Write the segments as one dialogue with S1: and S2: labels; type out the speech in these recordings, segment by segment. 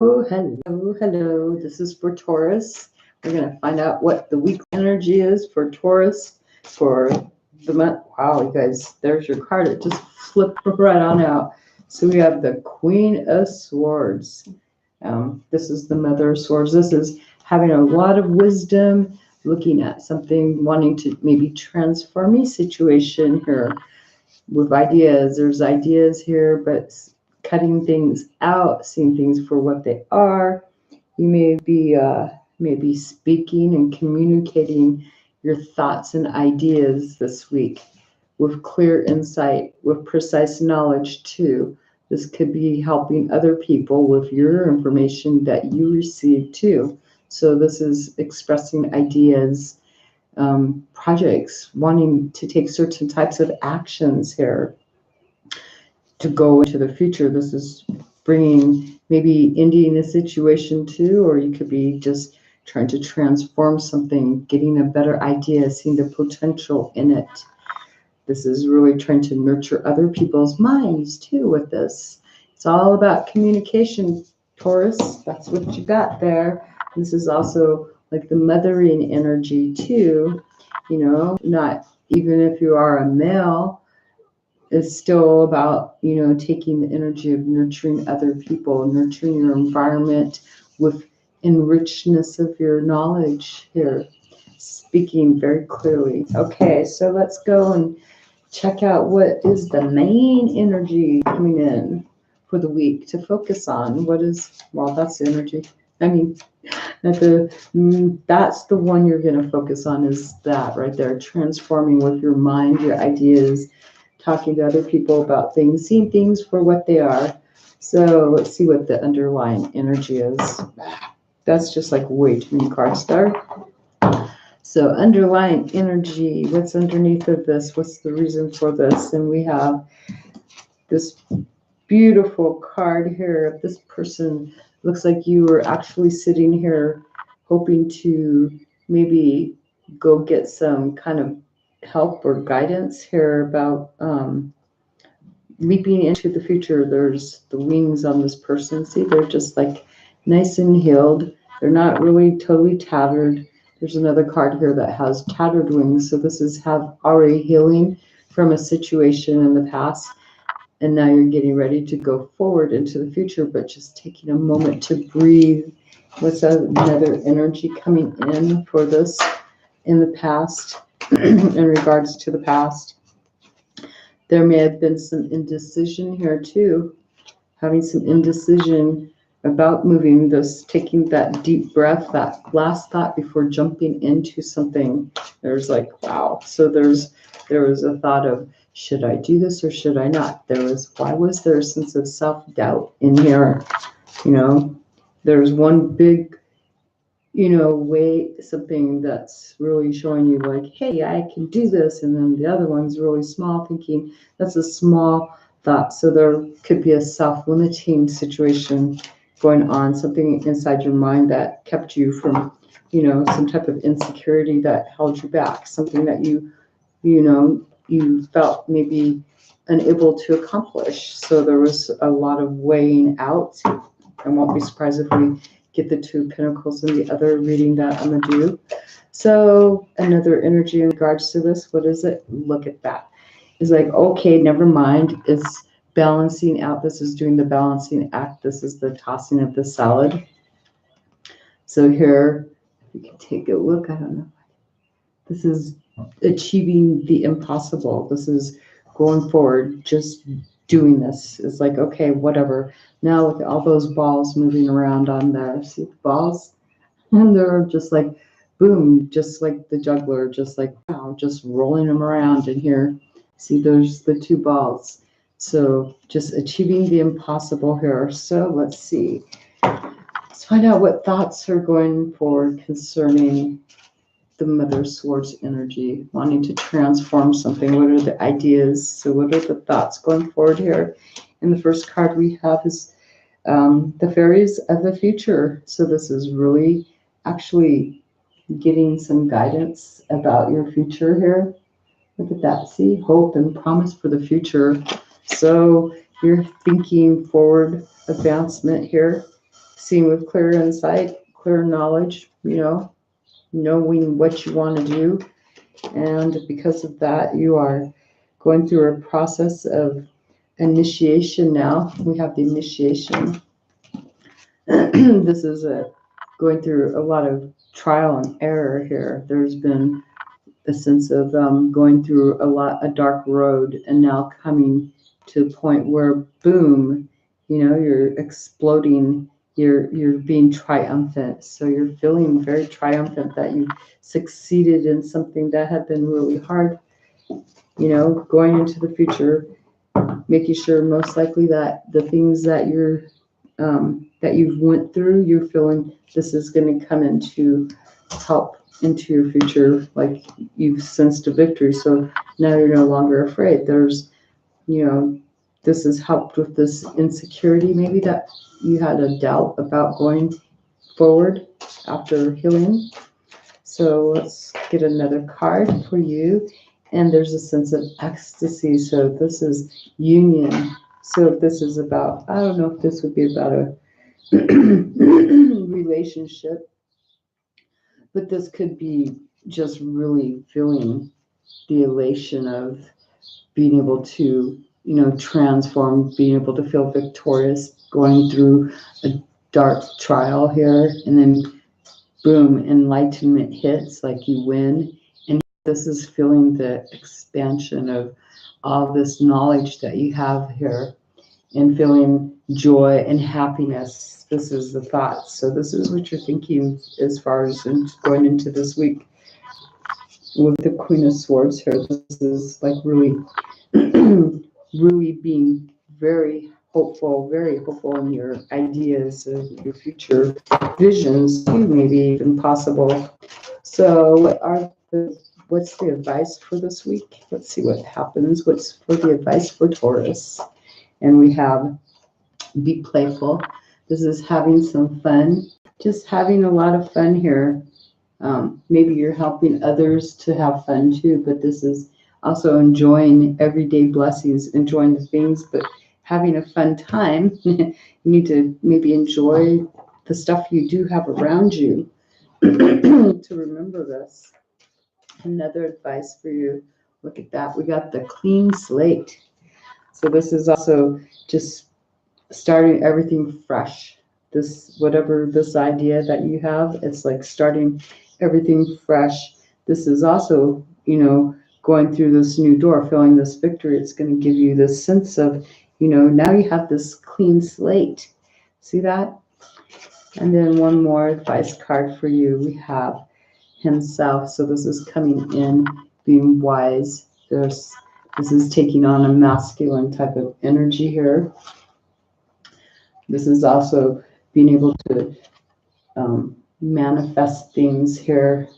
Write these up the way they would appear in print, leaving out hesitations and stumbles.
S1: Oh, hello, hello. This is for Taurus. We're going to find out what the week energy is for Taurus for the month. Wow, you guys, there's your card. It just flipped right on out. So we have the Queen of Swords. This is the Mother of Swords. This is having a lot of wisdom, looking at something, wanting to maybe transform a situation here with ideas. There's ideas here, but cutting things out, seeing things for what they are. You may be speaking and communicating your thoughts and ideas this week with clear insight, with precise knowledge too. This could be helping other people with your information that you receive too. So this is expressing ideas, projects, wanting to take certain types of actions here to go into the future. This is bringing, maybe ending a situation too, or you could be just trying to transform something, getting a better idea, seeing the potential in it. This is really trying to nurture other people's minds too with this. It's all about communication, Taurus. That's what you got there. This is also like the mothering energy too. Not even if you are a male, it's still about, taking the energy of nurturing other people, nurturing your environment with enrichedness of your knowledge here, speaking very clearly. Okay, so let's go and check out what is the main energy coming in for the week to focus on. Well, that's the energy. I mean, that's the one you're going to focus on, is that right there, transforming with your mind, your ideas, talking to other people about things, seeing things for what they are. So let's see what the underlying energy is. That's just like way too many cards there. So underlying energy, what's underneath of this? What's the reason for this? And we have this beautiful card here. This person looks like you were actually sitting here hoping to maybe go get some kind of help or guidance here about leaping into the future. There's the wings on this person. See, they're just like nice and healed. They're not really totally tattered. There's another card here that has tattered wings. So this is have already healing from a situation in the past. And now you're getting ready to go forward into the future, but just taking a moment to breathe. What's another energy coming in for this in the past, in regards to the past? There may have been some indecision here too, having some indecision about moving this, taking that deep breath, that last thought before jumping into something. There's like, wow. So there was a thought of, should I do this or should I not? Why was there a sense of self-doubt in here? There's one big, way, something that's really showing you like, hey, I can do this. And then the other one's really small, thinking that's a small thought. So there could be a self-limiting situation going on, something inside your mind that kept you from, some type of insecurity that held you back, something that you felt maybe unable to accomplish. So there was a lot of weighing out. I won't be surprised if we get the Two of Pentacles in the other reading that I'm going to do. So another energy in regards to this, what is it? Look at that. It's like, okay, never mind. It's balancing out. This is doing the balancing act. This is the tossing of the salad. So here, you can take a look. I don't know. This is achieving the impossible. This is going forward, just doing this. It's like, okay, whatever. Now with all those balls moving around on there, see the balls? And they're just like, boom, just like the juggler, just like, wow, just rolling them around in here. See, there's the two balls. So just achieving the impossible here. So let's see. Let's find out what thoughts are going forward concerning the Mother Swords energy, wanting to transform something. What are the ideas? So what are the thoughts going forward here? And the first card we have is the Fairies of the Future. So this is really actually getting some guidance about your future here. Look at that. See, hope and promise for the future. So you're thinking forward advancement here, seeing with clear insight, clear knowledge, knowing what you want to do. And because of that, you are going through a process of initiation now. We have the initiation. This is going through a lot of trial and error here. There's been a sense of going through a dark road, and now coming to a point where, boom, you're exploding. You're being triumphant. So you're feeling very triumphant that you succeeded in something that had been really hard. Going into the future, making sure most likely that the things that that you've went through, you're feeling this is going to come into help into your future, like you've sensed a victory. So now you're no longer afraid. There's, this has helped with this insecurity, maybe that you had a doubt about going forward after healing. So let's get another card for you. And there's a sense of ecstasy. So this is union. So if this is about, I don't know if this would be about a relationship, but this could be just really feeling the elation of being able to, transform, being able to feel victorious, going through a dark trial here, and then boom, enlightenment hits, like you win. And this is feeling the expansion of all this knowledge that you have here, and feeling joy and happiness. This is the thoughts. So this is what you're thinking as far as going into this week. With the Queen of Swords here, this is like really, really being very hopeful in your ideas of your future visions, too, maybe even possible. So what's the advice for this week? Let's see what happens. What's for the advice for Taurus? And we have be playful. This is having some fun, just having a lot of fun here. Maybe you're helping others to have fun too, but this is also enjoying everyday blessings, enjoying the things, but having a fun time. You need to maybe enjoy the stuff you do have around you to remember this. Another advice for you, look at that. We got the clean slate. So this is also just starting everything fresh. Whatever this idea that you have, it's like starting everything fresh. This is also, going through this new door, feeling this victory. It's going to give you this sense of, now you have this clean slate. See that? And then one more advice card for you. We have himself. So this is coming in, being wise. This is taking on a masculine type of energy here. This is also being able to manifest things here,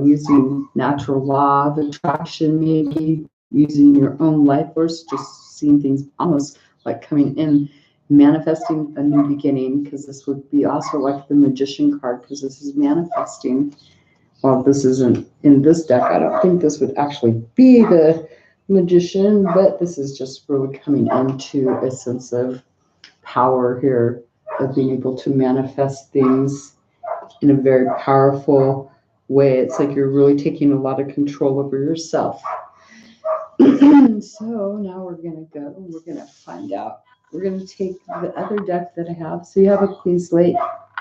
S1: using natural law of attraction, maybe using your own life force, just seeing things almost like coming in, manifesting a new beginning, because this would be also like the Magician card, because this is manifesting. Well, this isn't in this deck. I don't think this would actually be the Magician, but this is just really coming into a sense of power here, of being able to manifest things in a very powerful way. It's like you're really taking a lot of control over yourself. So now we're going to find out. We're going to take the other deck that I have. So you have a clean slate.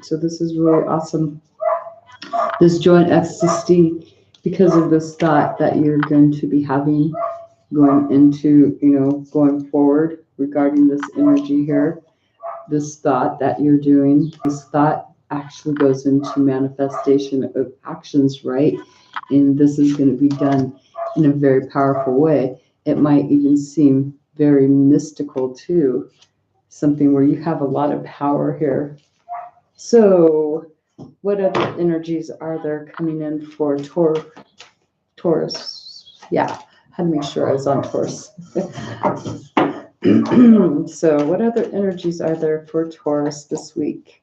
S1: So this is really awesome. This joy and ecstasy, because of this thought that you're going to be having going into, going forward regarding this energy here. This thought that you're doing, this thought actually goes into manifestation of actions, right? And this is going to be done in a very powerful way. It might even seem very mystical too, something where you have a lot of power here. So what other energies are there coming in for Taurus? Yeah, I had to make sure I was on Taurus. So what other energies are there for Taurus this week?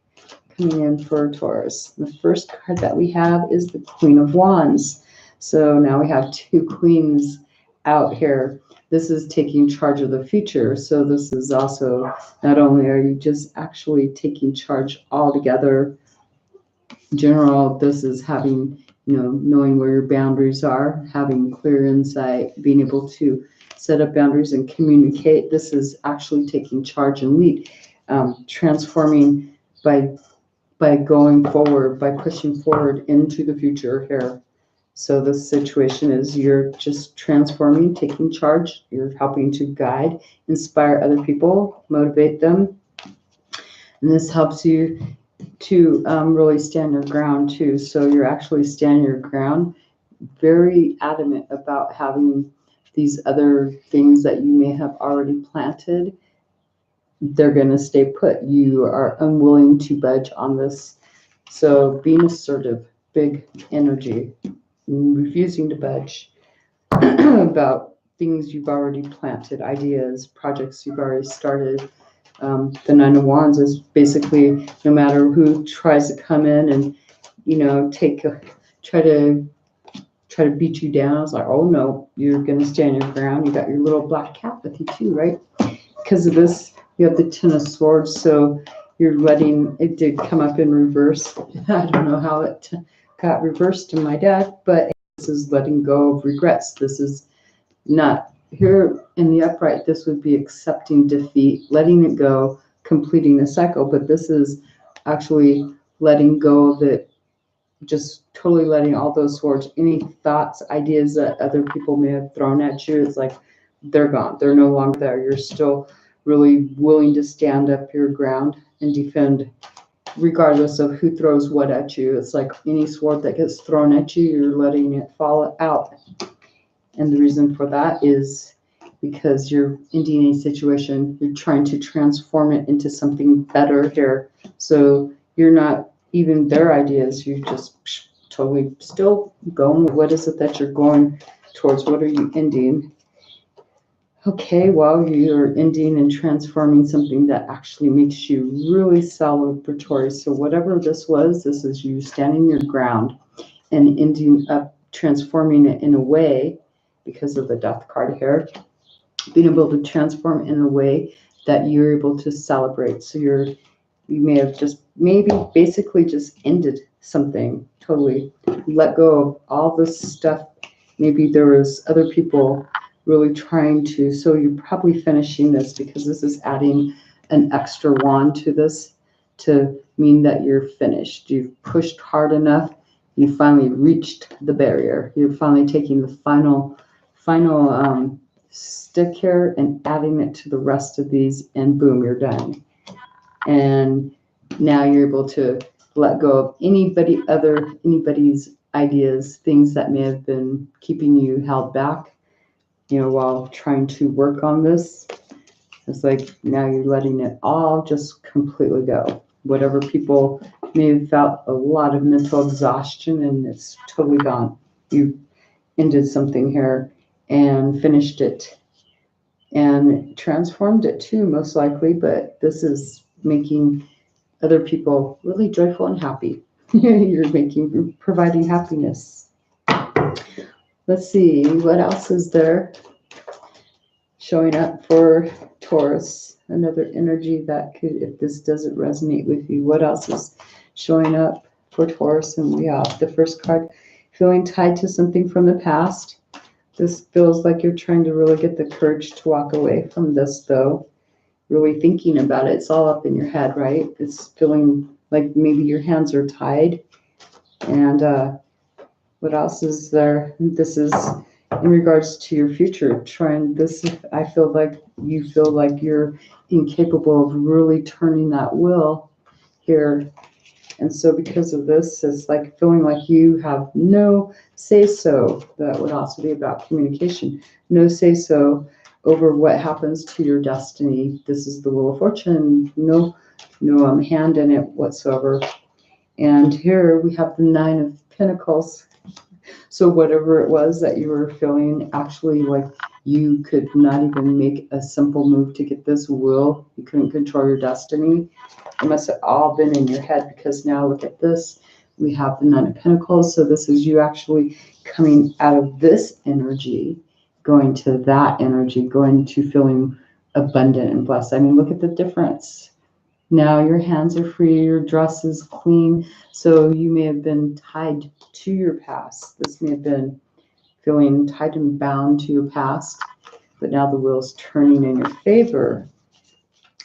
S1: Coming in for Taurus. The first card that we have is the Queen of Wands. So now we have two queens out here. this is taking charge of the future. So this is also, not only are you just actually taking charge altogether, general, this is having, knowing where your boundaries are, having clear insight, being able to set up boundaries and communicate. This is actually taking charge and lead, transforming by going forward, by pushing forward into the future here. So the situation is you're just transforming, taking charge. You're helping to guide, inspire other people, motivate them. And this helps you to really stand your ground too. So you're actually standing your ground, very adamant about having these other things that you may have already planted. They're going to stay put. You are unwilling to budge on this. So being assertive, big energy, refusing to budge about things you've already planted, ideas, projects you've already started. The Nine of Wands is basically no matter who tries to come in and try to beat you down. It's like, oh no, you're gonna stand your ground. You got your little black cat with you too, right? Because of this, you have the Ten of Swords, so you're letting it did come up in reverse. I don't know how it got reversed in my deck, but this is letting go of regrets. This is not here in the upright. This would be accepting defeat, letting it go, completing a cycle. But this is actually letting go of it, just totally letting all those swords, any thoughts, ideas that other people may have thrown at you. It's like they're gone. They're no longer there. You're still really willing to stand up your ground and defend, regardless of who throws what at you. It's like any sword that gets thrown at you, you're letting it fall out. And the reason for that is because you're ending a situation, you're trying to transform it into something better here. So you're not even their ideas, you're just totally still going. What is it that you're going towards? What are you ending? Okay, well, you're ending and transforming something that actually makes you really celebratory. So whatever this was, this is you standing your ground and ending up transforming it in a way, because of the Death card here, being able to transform in a way that you're able to celebrate. So you may have just maybe basically just ended something, totally let go of all this stuff. Maybe there was other people really trying to, so you're probably finishing this because this is adding an extra wand to this to mean that you're finished. You've pushed hard enough. You finally reached the barrier. You're finally taking the final stick here and adding it to the rest of these, and boom, you're done. And now you're able to let go of anybody's ideas, things that may have been keeping you held back, while trying to work on this. It's like now you're letting it all just completely go. Whatever people may have felt a lot of mental exhaustion, and it's totally gone. You ended something here and finished it and transformed it too, most likely. But this is making other people really joyful and happy. You're providing happiness. Let's see, what else is there showing up for Taurus? Another energy that could, if this doesn't resonate with you, what else is showing up for Taurus? And we have the first card, feeling tied to something from the past. This feels like you're trying to really get the courage to walk away from this, though. Really thinking about it. It's all up in your head, right? It's feeling like maybe your hands are tied. And what else is there? This is in regards to your future. I feel like you feel like you're incapable of really turning that wheel here. And so because of this, it's like feeling like you have no say-so. That would also be about communication. No say-so over what happens to your destiny. This is the Wheel of Fortune. No hand in it whatsoever. And here we have the Nine of Pentacles. So whatever it was that you were feeling, actually, like you could not even make a simple move to get this will. You couldn't control your destiny. It must have all been in your head, because now look at this. We have the Nine of Pentacles. So this is you actually coming out of this energy going to that energy, going to feeling abundant and blessed. I mean, look at the difference. Now your hands are free, your dress is clean. So you may have been tied to your past. This may have been feeling tied and bound to your past, but now the wheel's turning in your favor.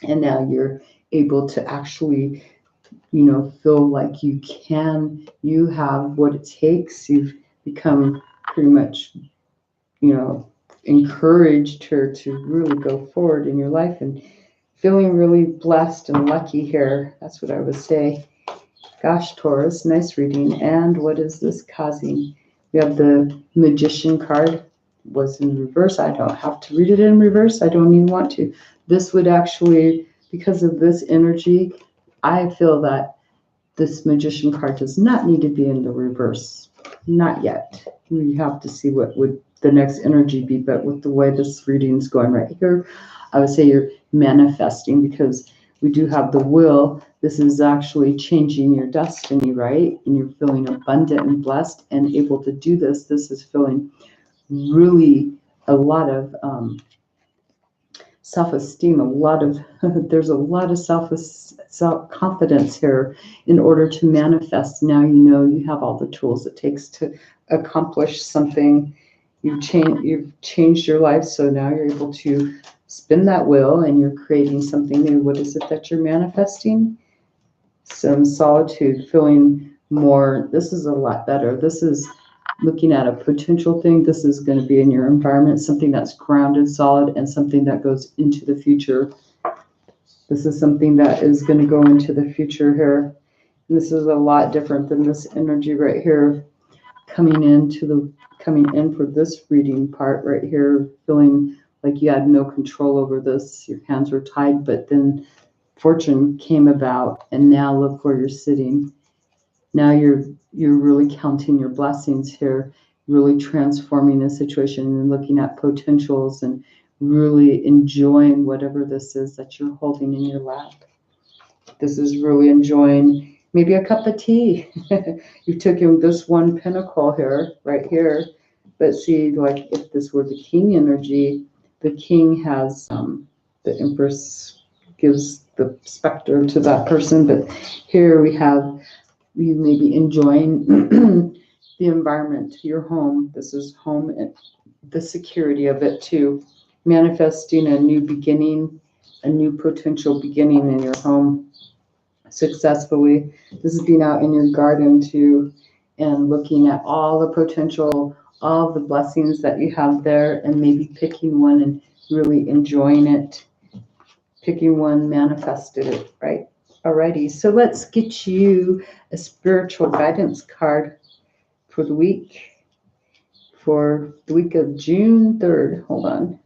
S1: And now you're able to actually, feel like you have what it takes. You've become pretty much, encouraged her to really go forward in your life and feeling really blessed and lucky here. That's what I would say. Gosh, Taurus, nice reading. And what is this causing? We have the Magician card. Was in reverse. I don't have to read it in reverse. I don't even want to. This would actually, because of this energy, I feel that this Magician card does not need to be in the reverse. Not yet. We have to see what would the next energy be. But with the way this reading is going right here, I would say you're manifesting, because we do have the will. This is actually changing your destiny, right? And you're feeling abundant and blessed and able to do this. This is feeling really a lot of self-esteem, there's a lot of self-confidence here in order to manifest. Now you have all the tools it takes to accomplish something. You've changed your life, so now you're able to spin that wheel and you're creating something new. What is it that you're manifesting? Some solitude, feeling more. This is a lot better. This is looking at a potential thing. This is going to be in your environment, something that's grounded, solid, and something that goes into the future. This is something that is going to go into the future here. And this is a lot different than this energy right here coming in for this reading part right here, feeling like you had no control over this. Your hands were tied, but then fortune came about, and now look where you're sitting. Now you're really counting your blessings here, really transforming the situation and looking at potentials and really enjoying whatever this is that you're holding in your lap. This is really enjoying maybe a cup of tea. You took in this one pentacle here, right here. But see, like if this were the king energy, the king has the empress gives the specter to that person. But here we have you may be enjoying the environment, your home. This is home and the security of it too. Manifesting a new beginning, a new potential beginning in your home successfully. This is being out in your garden too and looking at all the potential, all the blessings that you have there, and maybe picking one and really enjoying it. Picking one, manifested it, right? Alrighty, so let's get you a spiritual guidance card for the week of June 3rd. Hold on.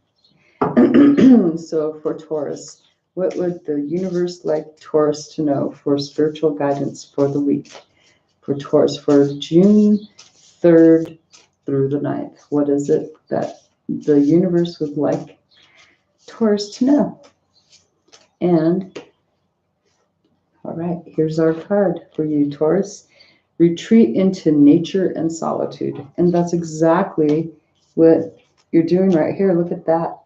S1: So for Taurus, what would the universe like Taurus to know for spiritual guidance for the week? For Taurus, for June 3rd through the 9th, what is it that the universe would like Taurus to know? And all right, here's our card for you, Taurus. Retreat into nature and solitude. And that's exactly what you're doing right here. Look at that.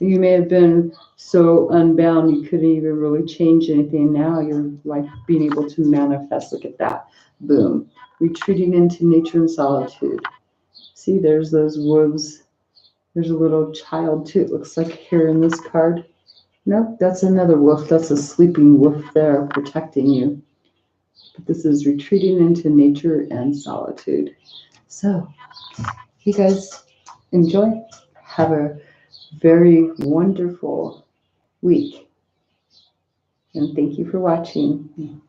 S1: You may have been so unbound you couldn't even really change anything. Now you're like being able to manifest. Look at that. Boom. Retreating into nature and solitude. See, there's those wolves. There's a little child too, it looks like here in this card. Nope, that's another wolf. That's a sleeping wolf there protecting you. But this is retreating into nature and solitude. So, you guys enjoy. Have a very wonderful week. And thank you for watching.